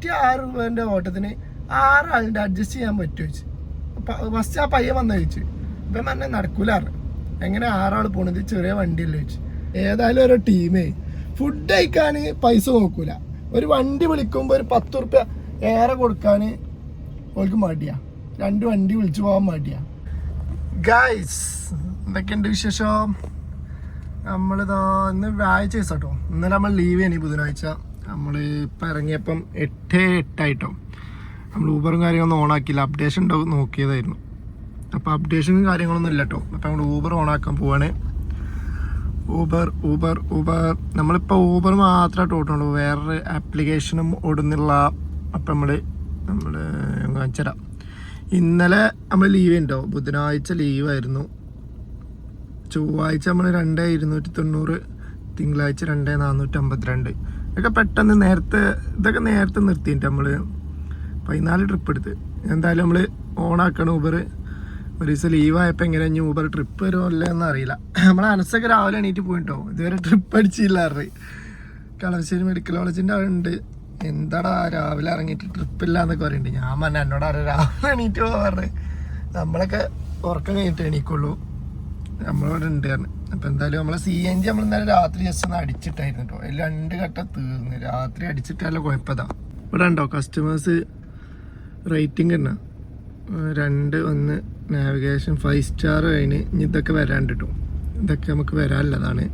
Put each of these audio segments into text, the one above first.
ഒറ്റ 6 രൂപേൻ്റെ ഓട്ടത്തിന് 6 ആളുടെ അഡ്ജസ്റ്റ് ചെയ്യാൻ പറ്റുമോ ചോദിച്ചു. ഫസ്റ്റ് ആ പയ്യൻ വന്നു ചോദിച്ചു. ഇപ്പം പറഞ്ഞ നടക്കൂലാറ്. എങ്ങനെ 6 ആൾ പോണത്, ചെറിയ വണ്ടിയല്ലേ ചോദിച്ചു. ഏതായാലും ഓരോ ടീമേ ഫുഡ് കഴിക്കാൻ പൈസ നോക്കൂല. ഒരു വണ്ടി വിളിക്കുമ്പോൾ ഒരു 10 ഉറുപ്പ്യ ഏറെ കൊടുക്കാൻ ഓൾക്ക് മടിയാ. 2 വണ്ടി വിളിച്ചു പോകാൻ മടിയാ. ഗൈസ്, എന്തൊക്കെയുണ്ട് വിശേഷം? നമ്മളിതാ ഇന്ന് വ്യാഴാഴ്ച ദിവസം കേട്ടോ. ഇന്നലെ നമ്മൾ ലീവ് ചെയ്യണി ബുധനാഴ്ച. നമ്മൾ ഇപ്പം ഇറങ്ങിയപ്പം 8:08 നമ്മൾ ഊബറും കാര്യങ്ങളൊന്നും ഓണാക്കിയില്ല. അപ്ഡേഷൻ ഉണ്ടാവും നോക്കിയതായിരുന്നു. അപ്പോൾ അപ്ഡേഷനും കാര്യങ്ങളൊന്നും ഇല്ല കേട്ടോ. അപ്പോൾ നമ്മൾ ഊബർ ഓണാക്കാൻ പോവാണ്. ഊബർ നമ്മളിപ്പോൾ ഊബർ മാത്രമായിട്ട് ഓടുന്നുള്ളൂ, വേറൊരു ആപ്ലിക്കേഷനും ഓടുന്നില്ല. അപ്പം നമ്മൾ കാണിച്ചുതരാം. ഇന്നലെ നമ്മൾ ലീവ് ഉണ്ടോ, ബുധനാഴ്ച ലീവായിരുന്നു. ചൊവ്വാഴ്ച നമ്മൾ 2,290, തിങ്കളാഴ്ച 2,452. ഇതൊക്കെ പെട്ടെന്ന് ഇതൊക്കെ നേരത്തെ നിർത്തിയിട്ട് നമ്മൾ 14 ട്രിപ്പ് എടുത്ത്. എന്തായാലും നമ്മൾ ഓണാക്കണം ഊബർ. ഒരു ദിവസം ലീവായപ്പോൾ എങ്ങനെ ഇനി ഊബർ ട്രിപ്പ് വരുമല്ലോ എന്നറിയില്ല. നമ്മൾ അനസൊക്കെ രാവിലെ എണീറ്റ് പോയിട്ടോ, ഇതുവരെ ട്രിപ്പ് അടിച്ചില്ലാറ്. കളമശ്ശേരി മെഡിക്കൽ കോളേജിൻ്റെ അവിടെ ഉണ്ട്. എന്താടാ രാവിലെ ഇറങ്ങിയിട്ട് ട്രിപ്പില്ല എന്നൊക്കെ പറയുന്നുണ്ട്. ഞാൻ പറഞ്ഞ എന്നോട് അറിയാം രാവിലെ എണീറ്റ് പോകാറ്. നമ്മളൊക്കെ ഉറക്കം കഴിഞ്ഞിട്ട് എണീക്കുള്ളൂ, നമ്മളിവിടെ ഉണ്ട് കാരണം. അപ്പം എന്തായാലും നമ്മളെ CNG നമ്മൾ ഇന്നലെ രാത്രി ജസ്റ്റ് ഒന്ന് അടിച്ചിട്ടായിരുന്നു കേട്ടോ. അതിൽ 2 ഘട്ടം തീർന്ന്. രാത്രി അടിച്ചിട്ടല്ല കുഴപ്പതാ. ഇവിടെ ഉണ്ടോ കസ്റ്റമേഴ്സ് റേറ്റിംഗ് തന്നെ 2-1 നാവിഗേഷൻ 5 സ്റ്റാർ കഴിഞ്ഞ്. ഇനി ഇതൊക്കെ വരാണ്ട് കേട്ടോ. ഇതൊക്കെ നമുക്ക് വരാനുള്ളതാണ്.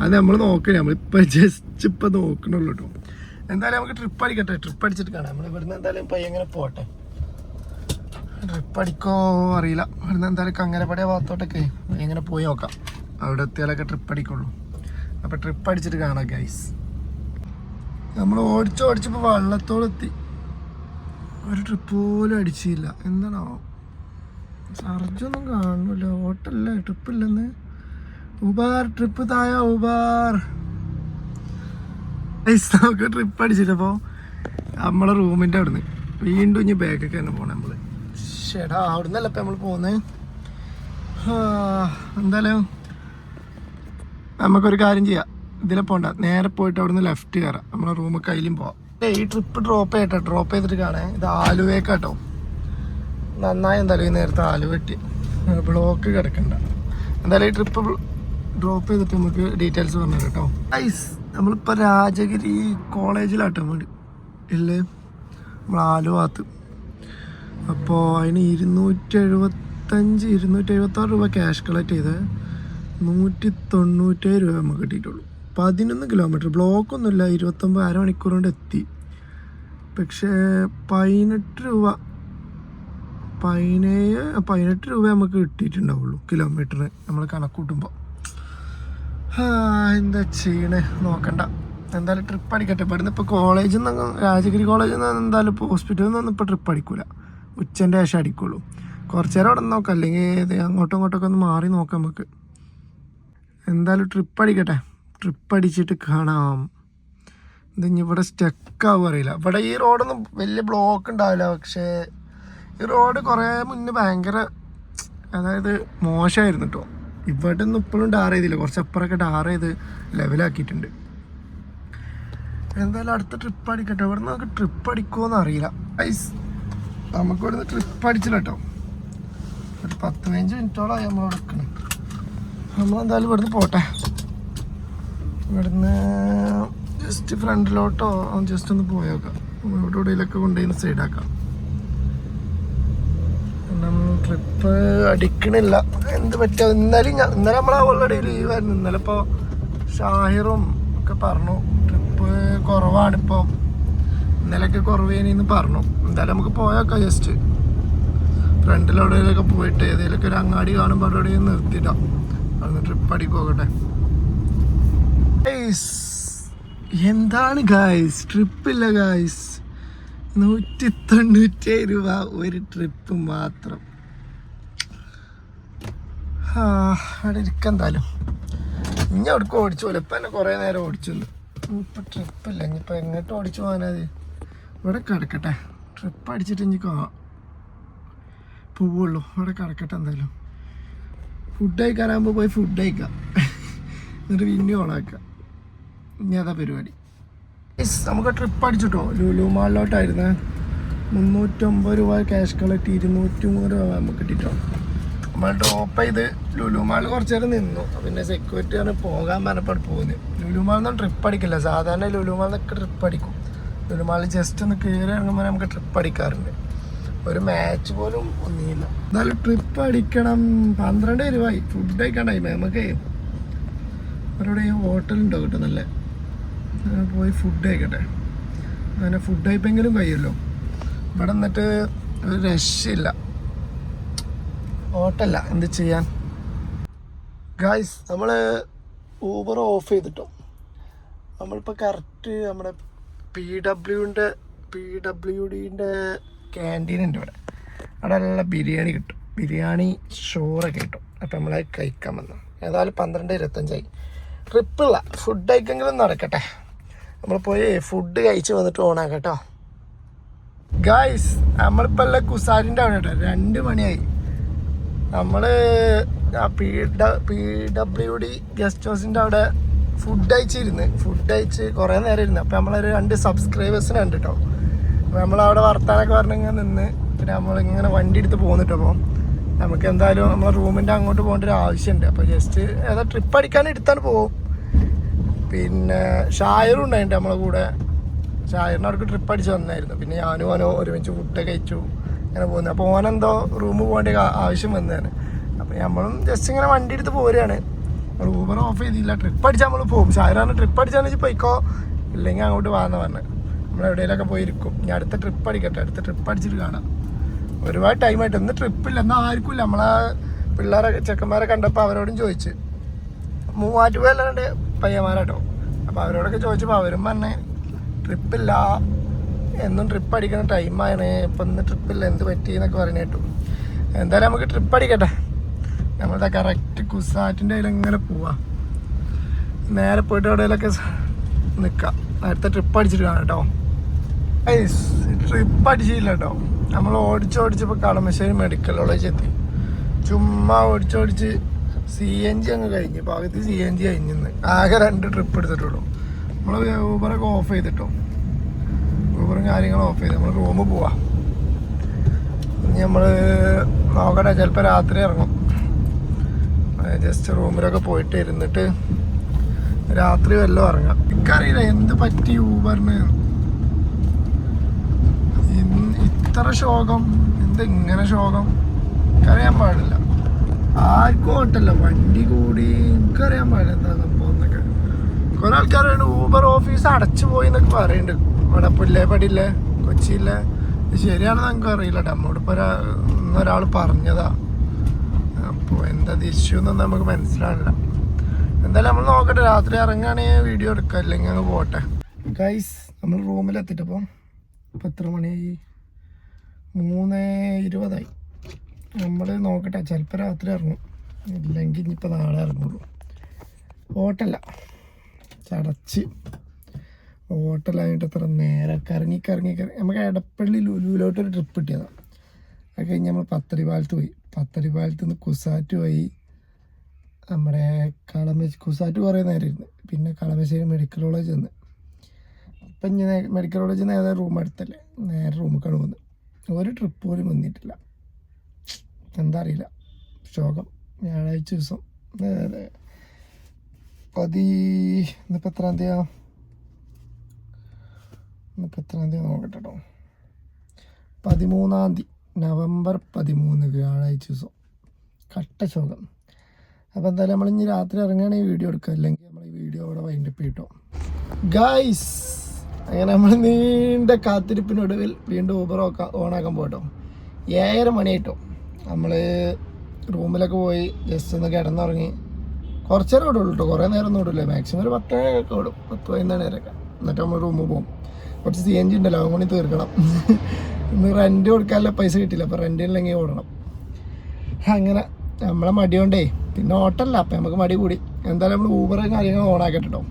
അത് നമ്മൾ നോക്കണേ, നമ്മളിപ്പോൾ ജസ്റ്റ് ഇപ്പം നോക്കണുള്ളൂ കേട്ടോ. എന്തായാലും നമുക്ക് ട്രിപ്പ് അടിക്കട്ടെ. ട്രിപ്പ് അടിച്ചിട്ട് കാണാം. നമ്മൾ ഇവിടുന്ന് എന്തായാലും ഇപ്പം എങ്ങനെ പോട്ടെ. ട്രിപ്പ് അടിക്കോ അറിയില്ല. ഇവിടുന്ന് എന്തായാലും കങ്ങരപ്പടിയ ഭാഗത്തോട്ടൊക്കെ എങ്ങനെ പോയി നോക്കാം. അവിടെ എത്തിയാലൊക്കെ ട്രിപ്പ് അടിക്കുള്ളൂ. അപ്പം ട്രിപ്പ് അടിച്ചിട്ട് കാണാം ഗൈസ്. നമ്മൾ ഓടിച്ചപ്പോൾ വള്ളത്തോടെത്തി. ഒരു ട്രിപ്പ് പോലും അടിച്ചില്ല. എന്താണോ ചർജൊന്നും കാണുന്നില്ല. ഓട്ടല്ല, ട്രിപ്പില്ലെന്ന്. ഊബർ ട്രിപ്പ് തായ ഊബർ. നമുക്ക് ട്രിപ്പ് അടിച്ചിട്ടപ്പോൾ നമ്മളെ റൂമിൻ്റെ അവിടുന്ന് വീണ്ടും ഇനി ബാക്കൊക്കെ തന്നെ പോകണം നമ്മൾ. ചേട്ടാ അവിടെ നിന്നല്ല ഇപ്പം നമ്മൾ പോകുന്നത്. എന്തായാലും നമുക്കൊരു കാര്യം ചെയ്യാം. ഇതിലെ പോകണ്ട, നേരെ പോയിട്ട് അവിടെ നിന്ന് ലെഫ്റ്റ് കയറാം. നമ്മളെ റൂമ് കയ്യിലും പോവാം. ഈ ട്രിപ്പ് ഡ്രോപ്പ് ചെയ്തിട്ട് കാണാൻ. ഇത് ആലുവേക്കാട്ടോ. നന്നായി എന്തായാലും ഈ നേരത്തെ ആലുവ വെട്ടി ബ്ലോക്ക് കിടക്കണ്ട. എന്തായാലും ഈ ട്രിപ്പ് ഡ്രോപ്പ് ചെയ്തിട്ട് നമുക്ക് ഡീറ്റെയിൽസ് പറഞ്ഞു കേട്ടോ. ഐസ് നമ്മളിപ്പോൾ രാജഗിരി കോളേജിലാട്ടോ വീട് ഇല്ലേ, നമ്മൾ ആലുവ ഭാഗത്ത്. അപ്പോൾ അതിന് 276 രൂപ ക്യാഷ് കളക്ട് ചെയ്ത് 197 രൂപ നമുക്ക് കിട്ടിയിട്ടുള്ളൂ. 11 കിലോമീറ്റർ, ബ്ലോക്കൊന്നുമില്ല. 29 അരമണിക്കൂർ കൊണ്ട് എത്തി. പക്ഷേ 18 രൂപ നമുക്ക് കിട്ടിയിട്ടുണ്ടാവുള്ളൂ കിലോമീറ്ററിന് നമ്മൾ കണക്ക് കൂട്ടുമ്പോൾ. എന്താ ചെയ്യണേ നോക്കണ്ട. എന്തായാലും ട്രിപ്പ് അടിക്കട്ടെ. ഇവിടുന്ന് ഇപ്പോൾ കോളേജിൽ നിന്ന്, രാജഗിരി കോളേജിൽ നിന്ന് എന്തായാലും ഇപ്പോൾ ഹോസ്പിറ്റലിൽ നിന്നൊന്നും ഇപ്പോൾ ട്രിപ്പ് അടിക്കൂല. ഉച്ചൻ്റെ ശേഷം അടിക്കുള്ളൂ. കുറച്ച് നേരം അവിടെ നിന്ന് നോക്കാം, അല്ലെങ്കിൽ അങ്ങോട്ടും ഇങ്ങോട്ടൊക്കെ ഒന്ന് മാറി നോക്കാം നമുക്ക്. എന്തായാലും ട്രിപ്പ് അടിക്കട്ടെ. ട്രിപ്പ് അടിച്ചിട്ട് കാണാം. ഇതിനി ഇവിടെ സ്റ്റക്കാവും അറിയില്ല. ഇവിടെ ഈ റോഡൊന്നും വലിയ ബ്ലോക്ക് ഉണ്ടാവില്ല. പക്ഷേ ഈ റോഡ് കുറേ മുന്നേ ഭയങ്കര മോശമായിരുന്നു കേട്ടോ. ഇവിടെ ഒന്നും ഇപ്പോഴും ടാർ ചെയ്തില്ല. കുറച്ച് അപ്പുറമൊക്കെ ടാർ ചെയ്ത് ലെവലാക്കിയിട്ടുണ്ട്. എന്തായാലും അടുത്ത ട്രിപ്പ് അടിക്കട്ടെ. ഇവിടെ നമുക്ക് ട്രിപ്പ് അടിക്കുമോയെന്ന് അറിയില്ല. ഐസ് നമുക്ക് ഇവിടുന്ന് ട്രിപ്പ് അടിച്ചില്ല കേട്ടോ. ഒരു 10-15 മിനിറ്റോളായി നമ്മൾ എടുക്കണം. നമ്മളെന്തായാലും ഇവിടുന്ന് പോട്ടെ. ഇവിടുന്ന് ജസ്റ്റ് ഫ്രണ്ടിലോട്ടോ ജസ്റ്റ് ഒന്ന് പോയേക്കാം. ഇവിടെ എവിടെയെങ്കിലൊക്കെ കൊണ്ടുപോയി സൈഡാക്കാം. ട്രിപ്പ് അടിക്കണില്ല, എന്ത് പറ്റുക. ഇന്നലെ നമ്മൾ ഓൾറെഡി ലീവായിരുന്നു. ഇന്നലെ ഇപ്പോൾ ഷാഹിറും ഒക്കെ പറഞ്ഞു ട്രിപ്പ് കുറവാണിപ്പോൾ, ഇന്നലെയൊക്കെ കുറവേനിന്ന് പറഞ്ഞു. എന്തായാലും നമുക്ക് പോയേക്കാം. ജസ്റ്റ് ഫ്രണ്ടിലെവിടെയൊക്കെ പോയിട്ട് ഏതെങ്കിലുമൊക്കെ ഒരു അങ്ങാടി കാണുമ്പോൾ അവിടെ നിർത്തിയിടാം. അവിടുന്ന് ട്രിപ്പ് അടിക്കോക്കട്ടെ. എന്താണ് ഗായ്സ്, ട്രിപ്പില്ല ഗായ്സ്. 197 രൂപ ഒരു ട്രിപ്പ് മാത്രം. അവിടെ ഇരിക്കാം. എന്തായാലും ഇനി അവിടേക്ക് ഓടിച്ചു പോലെ. ഇപ്പം എന്നെ കുറേ നേരം ഓടിച്ചു. ഇപ്പം ട്രിപ്പില്ല. ഇനിയിപ്പോൾ എങ്ങോട്ട് ഓടിച്ചു പോകാനത്. ഇവിടെ കിടക്കട്ടെ. ട്രിപ്പ് അടിച്ചിട്ട് ഇനി പോവുള്ളൂ. ഇവിടെ കിടക്കട്ടെ. എന്തായാലും ഫുഡ് കഴിക്കാനാകുമ്പോൾ പോയി ഫുഡ് കഴിക്കാം. എന്നിട്ട് പിന്നെ ഓണാക്കാം. ഇനി അതാ പരിപാടി. നമുക്ക് ട്രിപ്പ് അടിച്ചിട്ടോ ലുലു മാളിലോട്ടായിരുന്നു. 350 രൂപ ക്യാഷ് കളക്ട് 230 രൂപ നമുക്ക് കിട്ടിട്ടോ. നമ്മൾ ഡ്രോപ്പ് ചെയ്ത് ലുലു മാളിൽ കുറച്ച് നേരം നിന്നു. പിന്നെ സെക്യൂരിറ്റി ആണ് പോകാൻ പറഞ്ഞപ്പോൾ പോകുന്നത്. ലുലു മാളിൽ നിന്നും ട്രിപ്പ് അടിക്കില്ല. സാധാരണ ലുലു മാളിൽ നിന്നൊക്കെ ട്രിപ്പ് അടിക്കും. ലുലു മാളിൽ ജസ്റ്റ് ഒന്ന് കയറി ഇറങ്ങുമ്പോൾ നമുക്ക് ട്രിപ്പ് അടിക്കാറുണ്ട്. ഒരു മാച്ച് പോലും ഒന്നുമില്ല. എന്നാലും ട്രിപ്പ് അടിക്കണം. 12 രൂപയായി. ഫുഡ് കഴിക്കാൻ ടൈം. നമുക്ക് അവരുടെ ഹോട്ടലുണ്ടോ കേട്ടോ നല്ല, പോയി ഫുഡ് കഴിക്കട്ടെ. അങ്ങനെ ഫുഡ് കഴിപ്പെങ്കിലും കഴിയുമല്ലോ. ഇവിടെ എന്നിട്ട് ഒരു രക്ഷയില്ല. ഹോട്ടല്ല എന്ത് ചെയ്യാൻ. ഗായ്സ് നമ്മൾ ഊബർ ഓഫ് ചെയ്തിട്ടോ. നമ്മളിപ്പോൾ കറക്റ്റ് നമ്മുടെ PWDൻ്റെ ക്യാൻറ്റീൻ ഉണ്ട് ഇവിടെ. അവിടെ നല്ല ബിരിയാണി കിട്ടും. ബിരിയാണി ഷോറൊക്കെ കിട്ടും. അപ്പം നമ്മളത് കഴിക്കാൻ വന്നു. ഏതായാലും 12:25 ട്രിപ്പില്ല. ഫുഡ് കഴിക്കെങ്കിലും നടക്കട്ടെ. നമ്മൾ പോയി ഫുഡ് കഴിച്ച് വന്നിട്ട് ഓണാക്കാം കേട്ടോ. ഗായ്സ് നമ്മളിപ്പോൾ അല്ല കുസാരിൻ്റെ അവിടെ കേട്ടോ. 2 മണിയായി. നമ്മൾ PWD ഗസ്റ്റ് ഹൗസിൻ്റെ അവിടെ ഫുഡ് കഴിച്ച് കുറേ നേരം ഇരുന്ന്. അപ്പോൾ നമ്മളൊരു 2 സബ്സ്ക്രൈബേഴ്സിനെ ഉണ്ട് കേട്ടോ. അപ്പോൾ നമ്മളവിടെ വർത്താനൊക്കെ പറഞ്ഞിങ്ങനെ നിന്ന് പിന്നെ നമ്മളിങ്ങനെ വണ്ടി എടുത്ത് പോകുന്നിട്ടോ. അപ്പോൾ നമുക്ക് എന്തായാലും നമ്മളെ റൂമിൻ്റെ അങ്ങോട്ട് പോകേണ്ട ഒരു ആവശ്യമുണ്ട്. അപ്പോൾ ജസ്റ്റ് ഏതാ ട്രിപ്പ് അടിക്കാൻ എടുത്താണ് പോകും. പിന്നെ ഷായറും ഉണ്ടായിട്ടുണ്ട് നമ്മളെ കൂടെ. ഷായറിന് അവർക്ക് ട്രിപ്പ് അടിച്ച് വന്നായിരുന്നു. പിന്നെ ഞാനും ഓനോ ഒരുമിച്ച് ഫുഡ് കഴിച്ചു അങ്ങനെ പോകുന്നത്. അപ്പോൾ ഓനെന്തോ റൂമിൽ പോകേണ്ട ആവശ്യം വന്നതാണ്. അപ്പോൾ നമ്മളും ജസ്റ്റ് ഇങ്ങനെ വണ്ടി എടുത്ത് പോരുകയാണ്. നമ്മൾ ഊബർ ഓഫ് ചെയ്തില്ല. ട്രിപ്പ് അടിച്ചാൽ നമ്മൾ പോകും. ഷായറാണ് ട്രിപ്പ് അടിച്ചാന്ന് വെച്ചാൽ പോയിക്കോ, ഇല്ലെങ്കിൽ അങ്ങോട്ട് വാന്ന് പറഞ്ഞ് നമ്മൾ എവിടെയെങ്കിലൊക്കെ പോയിരിക്കും. ഞാൻ അടുത്ത ട്രിപ്പ് അടിക്കട്ടെ. അടുത്ത ട്രിപ്പ് അടിച്ചിട്ട് കാണാം. ഒരുപാട് ടൈമായിട്ട് ഇന്ന് ട്രിപ്പില്ല. എന്നാൽ ആർക്കും ഇല്ല. നമ്മളെ പിള്ളേരെ ചെക്കന്മാരെ കണ്ടപ്പോൾ അവരോടും ചോദിച്ച്. മൂവാറ്റുപുഴ അല്ലാണ്ട് പയ്യന്മാരാട്ടോ. അപ്പോൾ അവരോടൊക്കെ ചോദിച്ചപ്പോൾ അവരും പറഞ്ഞേ ട്രിപ്പില്ല, എന്നും ട്രിപ്പ് അടിക്കുന്ന ടൈമാണ്. ഇപ്പം ഇന്ന് ട്രിപ്പില്ല, എന്ത് പറ്റി എന്നൊക്കെ പറഞ്ഞു കേട്ടു. എന്തായാലും നമുക്ക് ട്രിപ്പ് അടിക്കട്ടെ. നമ്മളുടെ കറക്റ്റ് കുസാറ്റിൻ്റെ കയ്യിൽ ഇങ്ങനെ പോവാം. നേരെ പോയിട്ട് എവിടെയെങ്കിലൊക്കെ നിൽക്കാം. അടുത്ത ട്രിപ്പ് അടിച്ചിട്ട് കാണാം കേട്ടോ. ട്രിപ്പ് അടിച്ചില്ല കേട്ടോ. നമ്മൾ ഓടിച്ചപ്പോൾ കളമശ്ശേരി മെഡിക്കൽ കോളേജ് എത്തി. ചുമ്മാ ഓടിച്ച് CNG അങ്ങ് കഴിഞ്ഞ്. പകുതി CNG കഴിഞ്ഞിന്ന്. ആകെ 2 ട്രിപ്പ് എടുത്തിട്ടുള്ളൂ. നമ്മൾ ഊബറൊക്കെ ഓഫ് ചെയ്തിട്ടോ. ഊബറും കാര്യങ്ങളും ഓഫ് ചെയ്ത് നമ്മൾ റൂമിൽ പോവാം. ഇനി നമ്മൾ നോക്കട്ടെ, ചിലപ്പോൾ രാത്രി ഇറങ്ങും. ജസ്റ്റ് റൂമിലൊക്കെ പോയിട്ട് ഇരുന്നിട്ട് രാത്രി വല്ലതും ഇറങ്ങാം. എനിക്കറിയില്ല എന്ത് പറ്റി ഊബറിന് ഇത്ര ശോകം. ഇങ്ങനെ ശോകം എനിക്കറിയാൻ പാടില്ല. ആർക്കും ഓട്ടല്ല, വണ്ടി കൂടി. എനിക്കറിയാൻ പാടില്ല എന്താ സംഭവം എന്നൊക്കെ. കുറെ ആൾക്കാർ ഊബർ ഓഫീസ് അടച്ചു പോയി എന്നൊക്കെ പറയുന്നുണ്ട്. ഇവിടെ പുല്ലേപ്പടിയില്ലേ, കൊച്ചിയില്ലേ. ശരിയാണെന്ന് നമുക്ക് അറിയില്ല. നമ്മോടിപ്പോൾ ഒരാൾ പറഞ്ഞതാ. അപ്പോൾ എന്താ ഇഷ്യൂ എന്നൊന്നും നമുക്ക് മനസ്സിലാവില്ല. എന്തായാലും നമ്മൾ നോക്കട്ടെ. രാത്രി ഇറങ്ങുകയാണെങ്കിൽ വീഡിയോ എടുക്കാം, അല്ലെങ്കിൽ അങ്ങ് പോട്ടെ. ഗൈസ് നമ്മൾ റൂമിലെത്തിയിട്ടപ്പോൾ ഇപ്പം എത്ര മണിയായി? 3:20 നമ്മൾ നോക്കട്ടെ. ചിലപ്പോൾ രാത്രി ഇറങ്ങും, ഇല്ലെങ്കിൽ ഇനിയിപ്പോൾ നാളെ ഇറങ്ങുള്ളൂ. ഹോട്ടല്ല ചടച്ച്. ഹോട്ടലായിട്ട് എത്ര നേരം കറങ്ങി നമുക്ക് എടപ്പള്ളി ലുലുവിലോട്ടൊരു ട്രിപ്പ് കിട്ടിയതാണ്. അത് കഴിഞ്ഞ് നമ്മൾ പത്തടിപ്പാലത്ത് പോയി. പത്തടിപ്പാലത്ത് നിന്ന് കുസാറ്റ് പോയി. നമ്മുടെ കുസാറ്റ് കുറേ നേരം ഇരുന്ന്. പിന്നെ കളമശ്ശേരി മെഡിക്കൽ കോളേജ് വന്ന്. ഇപ്പം ഇങ്ങനെ മെഡിക്കൽ കോളേജിൽ നിന്ന് ഏതായാലും റൂം എടുത്തല്ലേ, നേരെ റൂമിൽ വന്ന്. ഒരു ട്രിപ്പ് പോലും വന്നിട്ടില്ല. എന്താ അറിയില്ല, ശോകം. വ്യാഴാഴ്ച ദിവസം ഇന്നിപ്പോൾ എത്രാം തീയതി? നോക്കട്ടെ കേട്ടോ. 13 നവംബർ 13 വ്യാഴാഴ്ച ദിവസം. കട്ട ശോകം. അപ്പോൾ എന്തായാലും നമ്മളിനി രാത്രി ഇറങ്ങുകയാണെങ്കിൽ വീഡിയോ എടുക്കുക, അല്ലെങ്കിൽ നമ്മൾ ഈ വീഡിയോ അവിടെ വൈൻഡപ്പ് ചെയ്യട്ടോ. ഗായ്സ് അങ്ങനെ നമ്മൾ നീണ്ട കാത്തിരിപ്പിനൊടുവിൽ വീണ്ടും ഊബർ ഓണാക്കാൻ പോകട്ടോ. 7:30 മണിയായിട്ടോ. നമ്മൾ റൂമിലൊക്കെ പോയി ജസ്റ്റ് ഒന്ന് കിടന്നുറങ്ങി. കുറച്ച് നേരം ഓടുള്ളൂ കേട്ടോ, കുറേ നേരം ഒന്നും ഓടില്ല. മാക്സിമം ഒരു 10 മണിയൊക്കെ ഓടും, 10-15 നേരമൊക്കെ. എന്നിട്ട് നമ്മൾ റൂമിൽ പോകും. കുറച്ച് CNG ഉണ്ടല്ലോ, അതും കൂടി തീർക്കണം. ഇന്ന് റെൻറ്റ് കൊടുക്കാനുള്ള പൈസ കിട്ടില്ല, അപ്പോൾ റെൻറ്റ് ഇല്ലെങ്കിൽ ഓടണം. അങ്ങനെ നമ്മളെ മടി കൊണ്ടേ പിന്നെ ഓട്ടല്ല, അപ്പം നമുക്ക് മടി കൂടി. എന്തായാലും നമ്മൾ ഊബർ കാര്യങ്ങൾ ഓണാക്കട്ടെ കേട്ടോ.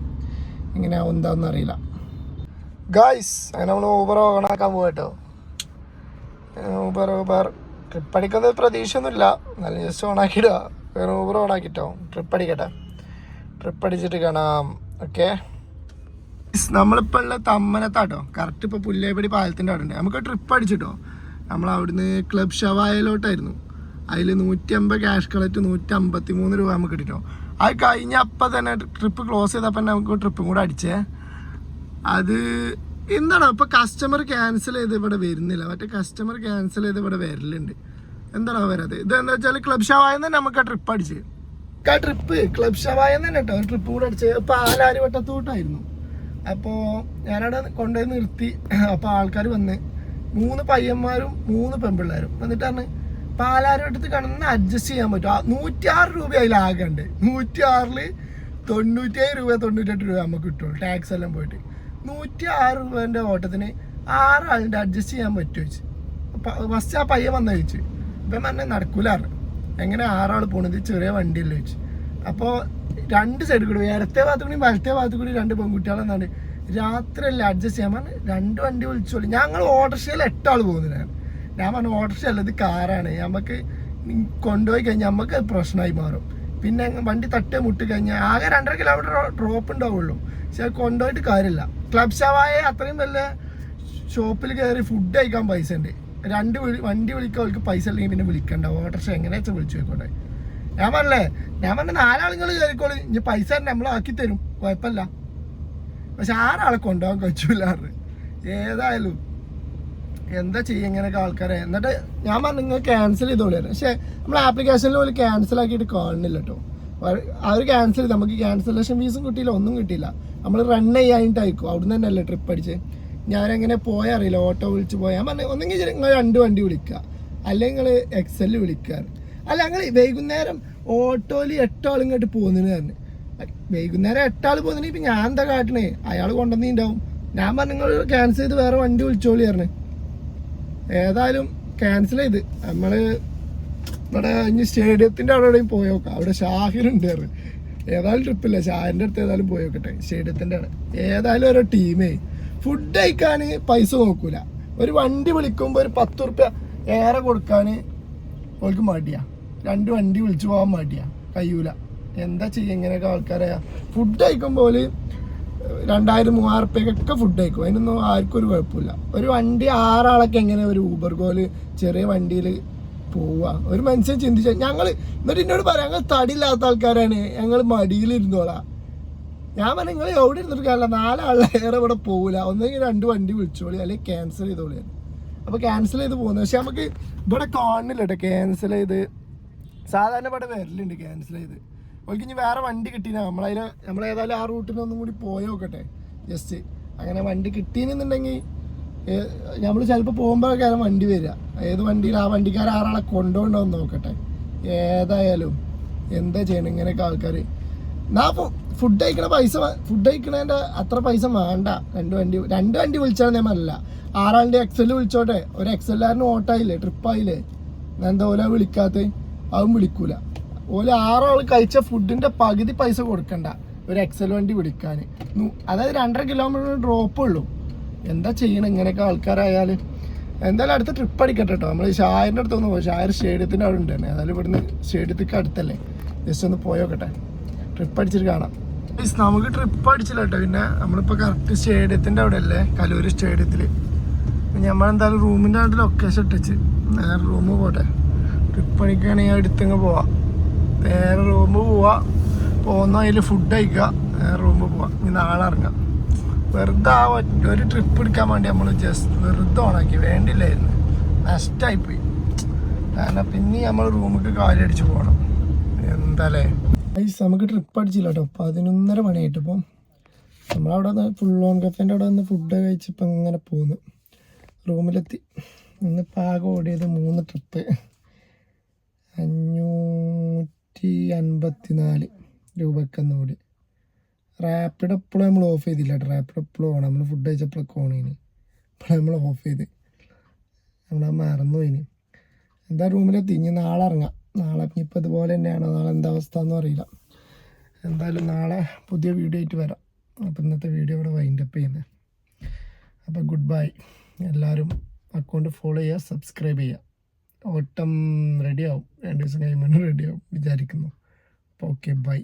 ഇങ്ങനെ എന്താണെന്ന് അറിയില്ല. ഗായ്സ് അങ്ങനെ നമ്മൾ ഊബർ ഓണാക്കാൻ പോകട്ടോ. ഊബർ ട്രിപ്പ് അടിക്കുന്ന പ്രതീക്ഷയൊന്നുമില്ല, നല്ല ജസ്റ്റ് ഓണാക്കിയിടുക. വേറെ ഊബർ ഓണാക്കിട്ടോ. ട്രിപ്പ് അടിക്കട്ടെ. ട്രിപ്പ് അടിച്ചിട്ട് കാണാം. ഓക്കെ. നമ്മളിപ്പോൾ ഉള്ള തമ്മനത്താട്ടോ, കറക്റ്റ് ഇപ്പോൾ പുല്ലേപ്പടി പാലത്തിൻ്റെ അവിടെ ഉണ്ട്. നമുക്ക് ട്രിപ്പ് അടിച്ചിട്ടോ. നമ്മൾ അവിടുന്ന് ക്ലബ് ഷവായയിലോട്ടായിരുന്നു. അതിൽ 150 ക്യാഷ് കളക്ട് 153 രൂപ നമുക്ക് കിട്ടിട്ടോ. അത് കഴിഞ്ഞ അപ്പം തന്നെ ട്രിപ്പ് ക്ലോസ് ചെയ്തപ്പോൾ നമുക്ക് ട്രിപ്പും കൂടെ അടിച്ചേ. അത് എന്താണ് ഇപ്പോൾ കസ്റ്റമർ ക്യാൻസൽ ചെയ്ത് ഇവിടെ വരുന്നില്ല, മറ്റേ കസ്റ്റമർ ക്യാൻസൽ ചെയ്ത് ഇവിടെ വരലുണ്ട്. എന്താണോ വരാത്? ഇതെന്താ വെച്ചാൽ ക്ലബ് ഷവായെന്ന് തന്നെ നമുക്ക് ആ ട്രിപ്പ് അടിച്ച് ട്രിപ്പ് ക്ലബ് ഷവായെന്ന് തന്നെ കേട്ടോ ട്രിപ്പ് കൂടെ അടിച്ച്. പാലാരിവട്ടത്തോട്ടായിരുന്നു. അപ്പോൾ ഞാനവിടെ കൊണ്ടുപോയി നിർത്തി. അപ്പോൾ ആൾക്കാർ വന്ന് 3 പയ്യന്മാരും 3 പെൺപിള്ളേരും എന്നിട്ട് പറഞ്ഞ് പാലാരിവട്ടത്ത് കടന്ന് അഡ്ജസ്റ്റ് ചെയ്യാൻ പറ്റും. 106 രൂപ അതിലാകണ്ട്. 106-ൽ 97 രൂപ 98 രൂപ നമുക്ക് കിട്ടുള്ളൂ ടാക്സ് എല്ലാം പോയിട്ട്. 106 രൂപേൻ്റെ ഓട്ടത്തിന് 6 ആളുടെ അഡ്ജസ്റ്റ് ചെയ്യാൻ പറ്റുമോ ചോദിച്ചു. ഫസ്റ്റ് ആ പയ്യൻ വന്ന ചോദിച്ചു. ഇപ്പം പറഞ്ഞാൽ നടക്കൂലാറ്, എങ്ങനെ 6 ആൾ പോണത്, ചെറിയ വണ്ടിയല്ലേ ചോദിച്ചു. അപ്പോൾ 2 സൈഡിൽ കൂടി ഇടത്തെ ഭാഗത്തു കൂടി വലത്തെ ഭാഗത്തു കൂടി 2 പെൺകുട്ടികളെന്നാണ് രാത്രിയല്ലേ അഡ്ജസ്റ്റ് ചെയ്യാൻ പറഞ്ഞ് 2 വണ്ടി വിളിച്ചോളൂ. ഞങ്ങൾ ഓട്ടോറിക്ഷയിൽ 8 ആൾ പോകുന്നതാണ്. ഞാൻ പറഞ്ഞു ഓട്ടോറിക്ഷ അല്ല, ഇത് കാറാണ്, നമുക്ക് കൊണ്ടുപോയി കഴിഞ്ഞാൽ നമുക്ക് പ്രശ്നമായി മാറും. പിന്നെ വണ്ടി തട്ടേ മുട്ടി കഴിഞ്ഞാൽ ആകെ 2.5 കിലോമീറ്റർ ഡ്രോപ്പ് ഉണ്ടാവുള്ളൂ. പക്ഷെ അത് കൊണ്ടുപോയിട്ട് കാര്യമില്ല. ക്ലബ് ഷവായ അത്രയും വലിയ ഷോപ്പിൽ കയറി ഫുഡ് കഴിക്കാൻ പൈസ ഉണ്ട്. 2 വണ്ടി വിളിക്കാൻ അവർക്ക് പൈസ അല്ലെങ്കിൽ പിന്നെ വിളിക്കണ്ട, ഓട്ടോറിക്ഷ എങ്ങനെയാ വെച്ചാൽ വിളിച്ചു പോയിക്കോട്ടെ. ഞാൻ പറഞ്ഞ 4 ആളുകൾ കയറിക്കോളി, ഇനി പൈസ നമ്മൾ ആക്കി തരും, കുഴപ്പമില്ല. പക്ഷെ 6 ആളെ കൊണ്ടുപോകാൻ കഴിച്ചില്ലാറ്. ഏതായാലും എന്താ ചെയ്യുക ഇങ്ങനെയൊക്കെ ആൾക്കാരെ. എന്നിട്ട് ഞാൻ പറഞ്ഞു നിങ്ങൾ ക്യാൻസൽ ചെയ്തോളിയാണ്. പക്ഷെ നമ്മൾ ആപ്ലിക്കേഷനിൽ പോലും ക്യാൻസൽ ആക്കിയിട്ട് കാണുന്നില്ല കേട്ടോ. അവർ ക്യാൻസൽ ചെയ്ത് നമുക്ക് ക്യാൻസലേഷൻ ഫീസും കിട്ടിയില്ല, ഒന്നും കിട്ടിയില്ല. നമ്മൾ റൺ ചെയ്യാനായിട്ടായിരിക്കും. അവിടുന്ന് തന്നെ അല്ലേ ട്രിപ്പ് അടിച്ച്. ഞാനെങ്ങനെ പോയാൽ അറിയില്ല, ഓട്ടോ വിളിച്ച് പോയാൽ. ഞാൻ പറഞ്ഞു ഒന്നെങ്കിൽ നിങ്ങൾ 2 വണ്ടി വിളിക്കുക, അല്ലെങ്കിൽ നിങ്ങൾ എക്സൽ വിളിക്കുക. അല്ല ഞങ്ങൾ വൈകുന്നേരം ഓട്ടോയിൽ 8 ആൾ ഇങ്ങോട്ട് പോകുന്നതിന് പറഞ്ഞു. വൈകുന്നേരം 8 ആൾ പോകുന്നതിന് ഇപ്പം ഞാൻ എന്താ കാട്ടണേ, അയാൾ കൊണ്ടുവന്നിട്ടുണ്ടാവും. ഞാൻ പറഞ്ഞു നിങ്ങൾ ക്യാൻസൽ ചെയ്ത് വേറെ വണ്ടി വിളിച്ചോളി പറഞ്ഞു. ഏതായാലും ക്യാൻസൽ ചെയ്ത് നമ്മൾ ഇവിടെ ഇനി സ്റ്റേഡിയത്തിൻ്റെ അവിടെ എവിടെയും പോയോക്കാം. അവിടെ ഷാഹിറുണ്ട് പറഞ്ഞു. ഏതായാലും ട്രിപ്പില്ല, ഷാഹിറിൻ്റെ അടുത്ത് ഏതായാലും പോയോക്കട്ടെ സ്റ്റേഡിയത്തിൻ്റെ അവിടെ. ഏതായാലും ഓരോ ടീമേ ഫുഡ് കഴിക്കാൻ പൈസ നോക്കൂല. ഒരു വണ്ടി വിളിക്കുമ്പോൾ ഒരു 10 റുപ്യ ഏറെ കൊടുക്കാൻ അവർക്ക് മടിയാ. 2 വണ്ടി വിളിച്ചു പോകാൻ മടിയാ, കഴിയൂല. എന്താ ചെയ്യുക ഇങ്ങനെയൊക്കെ ആൾക്കാരെ. ഫുഡ് കഴിക്കുമ്പോൾ 2000-3000 റുപ്യക്കൊക്കെ ഫുഡ് കഴിക്കും. അതിനൊന്നും ആർക്കും ഒരു കുഴപ്പമില്ല. ഒരു വണ്ടി 6 ആളൊക്കെ എങ്ങനെ ഒരു ഊബർ ഗോല് ചെറിയ വണ്ടിയിൽ പോവുക, ഒരു മനുഷ്യൻ ചിന്തിച്ചാൽ. ഞങ്ങൾ എന്നിട്ട് എന്നോട് പറയാം ഞങ്ങൾ തടിയില്ലാത്ത ആൾക്കാരാണ്, ഞങ്ങൾ മടിയിലിരുന്നോളാം. ഞാൻ പറഞ്ഞു നിങ്ങൾ എവിടെ ഇരുന്നിട്ട് കാര്യമില്ല, 4 ആളേറെ ഇവിടെ പോകില്ല, ഒന്നെങ്കിൽ 2 വണ്ടി വിളിച്ചോളി അല്ലെങ്കിൽ ക്യാൻസൽ ചെയ്തോളിയാണ്. അപ്പോൾ ക്യാൻസൽ ചെയ്ത് പോകുന്നത്. പക്ഷെ നമുക്ക് ഇവിടെ കാണുന്നില്ല കേട്ടോ ക്യാൻസൽ ചെയ്ത്. സാധാരണ ഇവിടെ വരലുണ്ട് ക്യാൻസൽ ചെയ്ത്. ഓൾക്ക് ഇനി വേറെ വണ്ടി കിട്ടിയില്ല. നമ്മളേതായാലും ആ റൂട്ടിൽ ഒന്നും കൂടി പോയി നോക്കട്ടെ ജസ്റ്റ്. അങ്ങനെ വണ്ടി കിട്ടിയെന്നുണ്ടെങ്കിൽ നമ്മൾ ചിലപ്പോൾ പോകുമ്പോഴൊക്കെ വണ്ടി വരിക. ഏത് വണ്ടിയിൽ ആ വണ്ടിക്കാർ 6 ആളെ കൊണ്ടുപോകണമെന്ന് നോക്കട്ടെ. ഏതായാലും എന്താ ചെയ്യണം ഇങ്ങനെയൊക്കെ ആൾക്കാർ. എന്നാ ഫുഡ് കഴിക്കണ പൈസ, ഫുഡ് കഴിക്കണതിൻ്റെ അത്ര പൈസ വേണ്ട. 2 വണ്ടി വിളിച്ചാൽ നിയമല്ല. 6 ആളിൻ്റെ എക്സൽ വിളിച്ചോട്ടെ. ഒരു എക്സെല്ലാറിന് ഓട്ടായില്ലേ, ട്രിപ്പായില്ലേ. എന്താ ഓല വിളിക്കാത്ത, അതും വിളിക്കൂല. ഓല 6 ആൾ കഴിച്ച ഫുഡിൻ്റെ പകുതി പൈസ കൊടുക്കണ്ട ഒരു എക്സൽ വണ്ടി വിളിക്കാൻ. അതായത് 2.5 കിലോമീറ്റർ ഡ്രോപ്പ് ഉള്ളൂ. എന്താ ചെയ്യണം ഇങ്ങനെയൊക്കെ ആൾക്കാരായാൽ. എന്തായാലും അടുത്ത ട്രിപ്പ് അടിക്കട്ടെ കേട്ടോ. നമ്മൾ ഷായറിൻ്റെ അടുത്തൊന്ന് പോയി. ഷായർ സ്റ്റേഡിയത്തിൻ്റെ അവിടെ ഉണ്ട്. ഏതായാലും ഇവിടുന്ന് സ്റ്റേഡിയത്തേക്ക് അടുത്തല്ലേ, ജസ്റ്റ് ഒന്ന് പോയോക്കട്ടെ. ട്രിപ്പ് അടിച്ചിട്ട് കാണാം. നമുക്ക് ട്രിപ്പ് അടിച്ചില്ല കേട്ടോ. പിന്നെ നമ്മളിപ്പോൾ കറക്റ്റ് സ്റ്റേഡിയത്തിൻ്റെ അവിടെ അല്ലേ, കലൂർ സ്റ്റേഡിയത്തിൽ. നമ്മളെന്തായാലും റൂമിൻ്റെ അവിടെ ലൊക്കേഷൻ ഇട്ടിച്ച് നേരെ റൂം പോട്ടെ. ട്രിപ്പ് അടിക്കുകയാണെങ്കിൽ അടുത്തങ്ങ് പോവാം. നേരെ റൂം പോവാം. പോകുന്ന അതിൽ ഫുഡ് കഴിക്കുക, നേരെ റൂമിൽ പോവാം. ഇനി നാളെ ഇറങ്ങാം. വെറുതെ ആ ഒരു ട്രിപ്പ് എടുക്കാൻ വേണ്ടി നമ്മൾ ജസ്റ്റ് വെറുതെ ഓണാക്കി, വേണ്ടില്ലായിരുന്നു. നഷ്ടമായിപ്പോയി. കാരണം പിന്നെ നമ്മൾ റൂമിൽ കാലി അടിച്ച് പോകണം. എന്താല്ലേ നമുക്ക് ട്രിപ്പ് അടിച്ചില്ല കേട്ടോ. 11:30 മണിയായിട്ട്. ഇപ്പം നമ്മളവിടെ നിന്ന് ഫുൾ ഓൺ കഫേൻ്റെ അവിടെ നിന്ന് ഫുഡ് കഴിച്ചിപ്പം ഇങ്ങനെ പോകുന്നു. റൂമിലെത്തി. ഇന്നിപ്പോൾ ആകെ ഓടിയത് 3 ട്രിപ്പ് 554 രൂപക്കെന്ന് ഓടി. റാപ്പിഡ് എപ്പോഴും നമ്മൾ ഓഫ് ചെയ്തില്ല കേട്ടോ. റാപ്പിഡ് എപ്പോഴും ഓണം. നമ്മൾ ഫുഡ് കഴിച്ചപ്പോഴൊക്കെ ഓണേന്. അപ്പോൾ നമ്മൾ ഓഫ് ചെയ്ത് നമ്മളത് മറന്നു പോയിന്. എന്താ റൂമിലെത്തി. ഇനി നാളെ ഇറങ്ങാം. നാളെ ഇപ്പോൾ ഇതുപോലെ തന്നെയാണോ, നാളെ എന്താ അവസ്ഥ എന്നും അറിയില്ല. എന്തായാലും നാളെ പുതിയ വീഡിയോ ആയിട്ട് വരാം. അപ്പോൾ ഇന്നത്തെ വീഡിയോ ഇവിടെ വൈൻഡപ്പ് ചെയ്യുന്നത്. അപ്പോൾ ഗുഡ് ബൈ. എല്ലാവരും അക്കൗണ്ട് ഫോളോ ചെയ്യുക, സബ്സ്ക്രൈബ് ചെയ്യുക. ഓട്ടം റെഡിയാവും, 2 ദിവസം കഴിയുമ്പോൾ റെഡിയാവും വിചാരിക്കുന്നു. അപ്പോൾ ഓക്കെ, ബൈ.